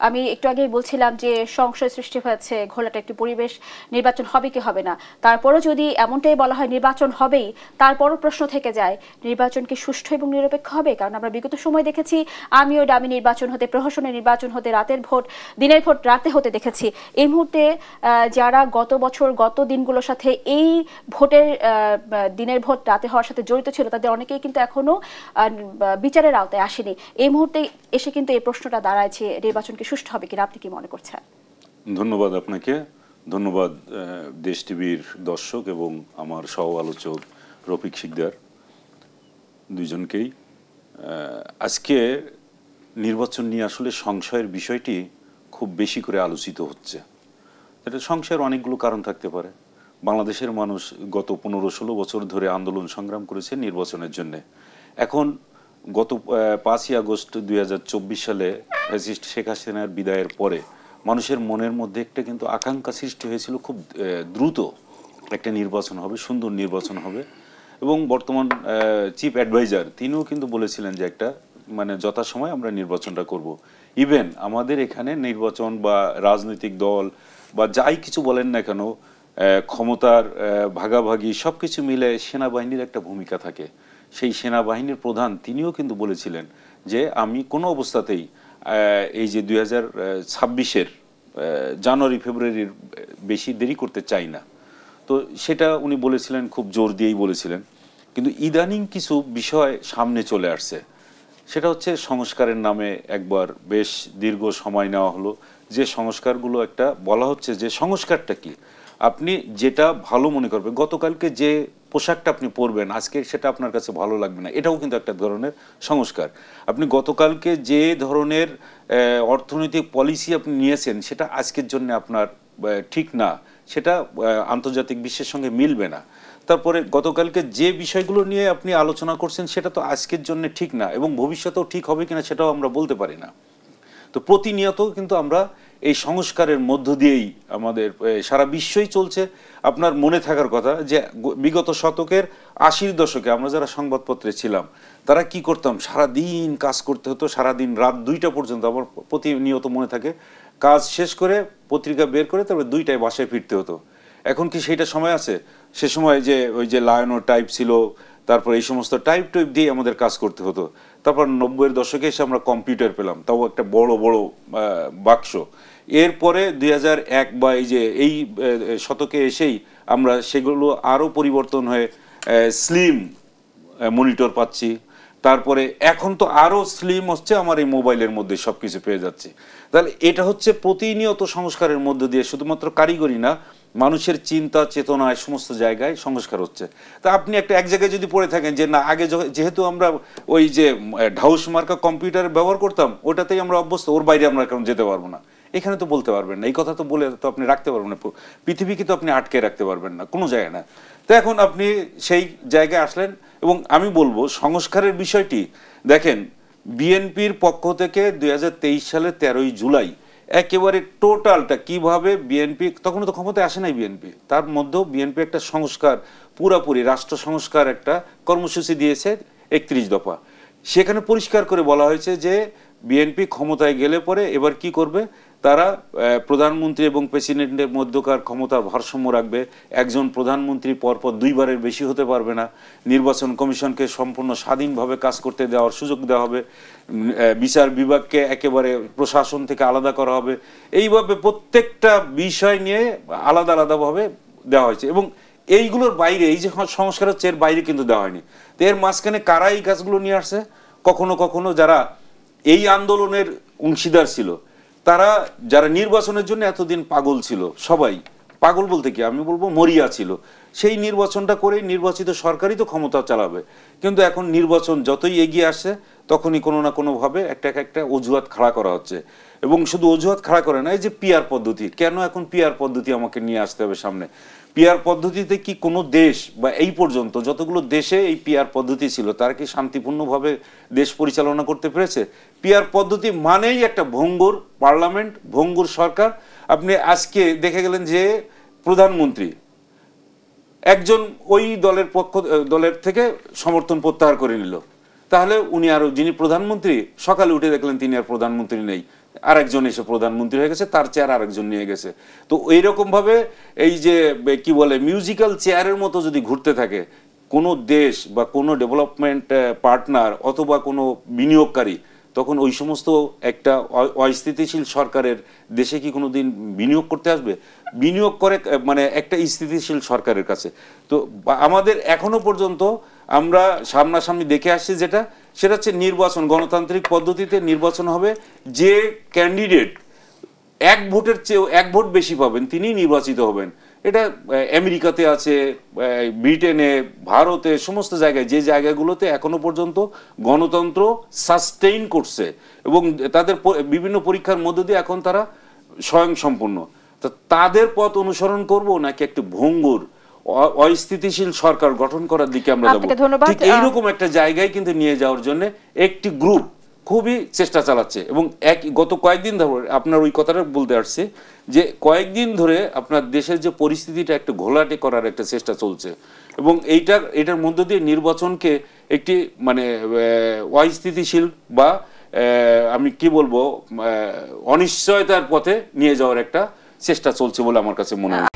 আমি একটু আগেই বলছিলাম যে সংশয় সৃষ্টি হয়েছে, ঘোলাটা একটি পরিবেশ, নির্বাচন হবে কি হবে না। তারপরও যদি এমনটাই বলা হয় নির্বাচন হবেই, তারপরও প্রশ্ন থেকে যায় নির্বাচন কি সুষ্ঠু এবং নিরপেক্ষ হবে? কারণ আমরা বিগত সময় দেখেছি আমিও ডামি নির্বাচন হতে, প্রহসনের নির্বাচন হতে, রাতের ভোট দিনের ভোট রাতে হতে দেখেছি। এই মুহূর্তে যারা গত বছর গত দিনগুলোর সাথে এই ভোটের দিনের ভোট রাতে হওয়ার সাথে জড়িত ছিল, তাদের অনেকেই কিন্তু এখনো বিচারের আওতায় আসেনি। এই মুহূর্তে এসে কিন্তু এই প্রশ্নটা দাঁড়ায়, নির্বাচন কি সুষ্ঠু হবে কিনা, আপনি কি মনে করছেন? ধন্যবাদ আপনাকে, ধন্যবাদ দেশ টিভির দর্শক এবং আমার সহ আলোচক রফিক শিকদার দুইজনকেই। আজকে নির্বাচন নিয়ে আসলে সংশয়ের বিষয়টি খুব বেশি করে আলোচিত হচ্ছে। এটা সংশয়ের অনেকগুলো কারণ থাকতে পারে। বাংলাদেশের মানুষ গত 15-16 বছর ধরে আন্দোলন সংগ্রাম করেছে নির্বাচনের জন্য। এখন গত 5ই আগস্ট 2024 সালে ফ্যাসিস্ট শেখ হাসিনার বিদায়ের পরে মানুষের মনের মধ্যে একটা কিন্তু আকাঙ্ক্ষা সৃষ্টি হয়েছিল খুব দ্রুত একটা নির্বাচন হবে, সুন্দর নির্বাচন হবে। এবং বর্তমান চিফ অ্যাডভাইজার তিনিও কিন্তু বলেছিলেন যে একটা মানে যথাসময়ে আমরা নির্বাচনটা করব। ইভেন আমাদের এখানে নির্বাচন বা রাজনৈতিক দল বা যাই কিছু বলেন না কেন, ক্ষমতার ভাগাভাগি সব কিছু মিলে সেনাবাহিনীর একটা ভূমিকা থাকে। সেই সেনাবাহিনীর প্রধান তিনিও কিন্তু বলেছিলেন যে আমি কোনো অবস্থাতেই এই যে 2026-এর জানুয়ারি ফেব্রুয়ারির বেশি দেরি করতে চাই না। তো সেটা উনি বলেছিলেন, খুব জোর দিয়েই বলেছিলেন। কিন্তু ইদানিং কিছু বিষয় সামনে চলে আসছে, সেটা হচ্ছে সংস্কারের নামে একবার বেশ দীর্ঘ সময় নেওয়া হলো। যে সংস্কারগুলো একটা বলা হচ্ছে যে সংস্কারটা কি, আপনি যেটা ভালো মনে করবেন, গতকালকে যে পোশাকটা আপনি পরবেন আজকে সেটা আপনার কাছে ভালো লাগবে না, এটাও কিন্তু একটা ধরনের সংস্কার। আপনি গতকালকে যে ধরনের অর্থনৈতিক পলিসি আপনি নিয়েছেন সেটা আজকের জন্য আপনার ঠিক না, সেটা আন্তর্জাতিক বিশ্বের সঙ্গে মিলবে না। তারপরে গতকালকে যে বিষয়গুলো নিয়ে আপনি আলোচনা করছেন সেটা তো আজকের জন্য ঠিক না এবং ভবিষ্যতেও ঠিক হবে কিনা সেটাও আমরা বলতে পারি না। তো প্রতিনিয়ত কিন্তু আমরা এই সংস্কারের মধ্য দিয়েই আমাদের সারা বিশ্বই চলছে। আপনার মনে থাকার কথা যে বিগত শতকের 80-র দশকে আমরা যারা সংবাদপত্রে ছিলাম তারা কি করতাম, সারাদিন কাজ করতে হতো, সারাদিন রাত 2টা পর্যন্ত। আমার প্রতিনিয়ত মনে থাকে কাজ শেষ করে পত্রিকা বের করে তারপরে 2টায় বাসায় ফিরতে হতো। এখন কি সেইটা সময় আছে? সে সময় যে ওই যে লায়নো টাইপ ছিল, তারপর এই সমস্ত টাইপ দিয়ে আমাদের কাজ করতে হতো। তারপর 90-এর দশকে এসে আমরা কম্পিউটার পেলাম, তাও একটা বড় বড় বাক্স। এরপরে 2001 বা এই যে এই শতকে এসেই আমরা সেগুলো আরও পরিবর্তন হয়ে স্লিম মনিটর পাচ্ছি। তারপরে এখন তো আরও স্লিম হচ্ছে, আমার এই মোবাইলের মধ্যে সব কিছু পেয়ে যাচ্ছে। তাহলে এটা হচ্ছে প্রতিনিয়ত সংস্কারের মধ্য দিয়ে, শুধুমাত্র কারিগরি না, মানুষের চিন্তা চেতনায় সমস্ত জায়গায় সংস্কার হচ্ছে। তা আপনি এক জায়গায় যদি পড়ে থাকেন যে না আগে যেহেতু আমরা ওই যে ঢাউস মার্কা কম্পিউটার ব্যবহার করতাম ওটাতেই আমরা অভ্যস্ত, ওর বাইরে আমরা এখন যেতে পারবো না, এখানে তো বলতে পারবেন না, এই কথা তো বলে তো আপনি রাখতে পারবেন না, পৃথিবীকে তো আপনি আটকে রাখতে পারবেন না কোনো জায়গায় না। তো এখন আপনি সেই জায়গায় আসলেন এবং আমি বলবো সংস্কারের বিষয়টি দেখেন, বিএনপির পক্ষ থেকে 2023 সালের 13ই জুলাই একেবারে টোটালটা কিভাবে বিএনপি, তখন তো ক্ষমতায় আসে নাই বিএনপি, তার মধ্যেও বিএনপি একটা সংস্কার, পুরাপুরি রাষ্ট্র সংস্কার একটা কর্মসূচি দিয়েছে 31 দফা। সেখানে পরিষ্কার করে বলা হয়েছে যে বিএনপি ক্ষমতায় গেলে পরে এবার কি করবে, তারা প্রধানমন্ত্রী এবং প্রেসিডেন্টের মধ্যকার ক্ষমতার ভারসাম্য রাখবে, একজন প্রধানমন্ত্রী পরপর 2বারের বেশি হতে পারবে না, নির্বাচন কমিশনকে সম্পূর্ণ স্বাধীনভাবে কাজ করতে দেওয়ার সুযোগ দেওয়া হবে, বিচার বিভাগকে একেবারে প্রশাসন থেকে আলাদা করা হবে। এইভাবে প্রত্যেকটা বিষয় নিয়ে আলাদা আলাদাভাবে দেওয়া হয়েছে এবং এইগুলোর বাইরে এই যে সংস্কার হচ্ছে এর বাইরে কিন্তু দেওয়া হয়নি। তো এর মাঝখানে কারা এই কাজগুলো নিয়ে আসছে, কখনো কখনো যারা এই আন্দোলনের অংশীদার ছিল, তারা যারা নির্বাচনের জন্য এতদিন পাগল ছিল, সবাই পাগল বলতে কি আমি বলবো মরিয়া ছিল, সেই নির্বাচনটা করে নির্বাচিত সরকারই তো ক্ষমতা চালাবে। কিন্তু এখন নির্বাচন যতই এগিয়ে আসে তখনই কোনো না কোনোভাবে একটা অজুহাত খাড়া করা হচ্ছে। এবং শুধু অজুহাত খাড়া করে না, এই যে পিআর পদ্ধতি, কেন এখন পিআর পদ্ধতি আমাকে নিয়ে আসতে হবে সামনে? পিআর পদ্ধতিতে কি কোনো দেশ বা এই পর্যন্ত যতগুলো দেশে এই পিআর পদ্ধতি ছিল তারা কি শান্তিপূর্ণভাবে দেশ পরিচালনা করতে পেরেছে? পিআর পদ্ধতি মানেই একটা ভঙ্গুর পার্লামেন্ট, ভঙ্গুর সরকার। আপনি আজকে দেখে গেলেন যে প্রধানমন্ত্রী একজন ওই দলের থেকে সমর্থন প্রত্যাহার করে নিল, তাহলে উনি আরো যিনি প্রধানমন্ত্রী সকালে উঠে দেখলেন তিনি আর প্রধানমন্ত্রী নেই, আরেকজন এসে প্রধানমন্ত্রী হয়ে গেছে, তার চেয়ার আরেকজন নিয়ে গেছে। তো এইরকম ভাবে এই যে কি বলে মিউজিক্যাল চেয়ারের মতো যদি ঘুরতে থাকে কোনো দেশ বা কোনো ডেভেলপমেন্ট পার্টনার অথবা কোনো বিনিয়োগকারী, তখন ওই সমস্ত একটা অস্থিতিশীল সরকারের দেশে কি কোনো দিন বিনিয়োগ করতে আসবে? বিনিয়োগ করে মানে একটা স্থিতিশীল সরকারের কাছে। তো আমাদের এখনো পর্যন্ত আমরা সামনাসামনি দেখে আসছি যেটা, সেটা হচ্ছে নির্বাচন, গণতান্ত্রিক পদ্ধতিতে নির্বাচন হবে, যে ক্যান্ডিডেট এক ভোটের চেয়েও এক ভোট বেশি পাবেন তিনি নির্বাচিত হবেন। এটা আমেরিকাতে আছে, ব্রিটেনে, ভারতে, সমস্ত জায়গায় যে জায়গাগুলোতে এখনো পর্যন্ত গণতন্ত্র সাস্টেইন করছে এবং তাদের বিভিন্ন পরীক্ষার মধ্য দিয়ে এখন তারা স্বয়ংসম্পূর্ণ। তো তাদের পথ অনুসরণ করব নাকি একটি ভঙ্গুর অস্থিতিশীল সরকার গঠন করার দিকে আমরা যাব? ঠিক এইরকম একটা জায়গায় কিন্তু নিয়ে যাওয়ার জন্য একটি গ্রুপ খুবই চেষ্টা চালাচ্ছে এবং গত কয়েকদিন ধরে আপনার ওই কথাটা বলতে আসছে যে কয়েকদিন ধরে আপনার দেশের যে পরিস্থিতিটা একটা ঘোলাটে করার একটা চেষ্টা চলছে এবং এটার মধ্য দিয়ে নির্বাচনকে একটি মানে অস্থিতিশীল বা আমি কি বলবো অনিশ্চয়তার পথে নিয়ে যাওয়ার একটা চেষ্টা চলছে বলে আমার কাছে মনে হয়।